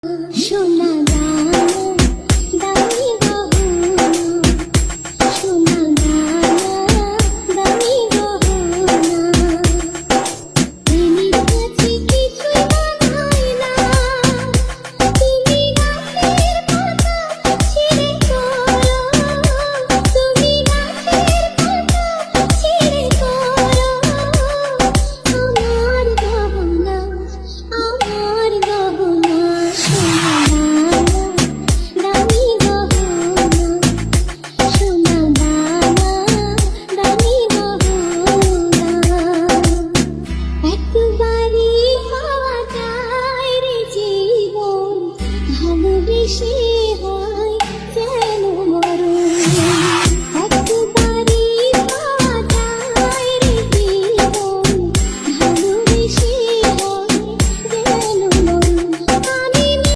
সোনা দানা দামি গহনা, সোনা দানা দামি গহনা, প্রেমের কাছে কিছুই মানায় না, তুমি গাছের পাতা ছিঁড়ে করো, তুমি গাছের পাতা ছিঁড়ে করো, আমার গহনা, আমার গহনা, সোনা দামি গহনা, সোনা দানা দামি গহনা, একবারই পাওয়া যায় রে জীবন ভালোবেসে।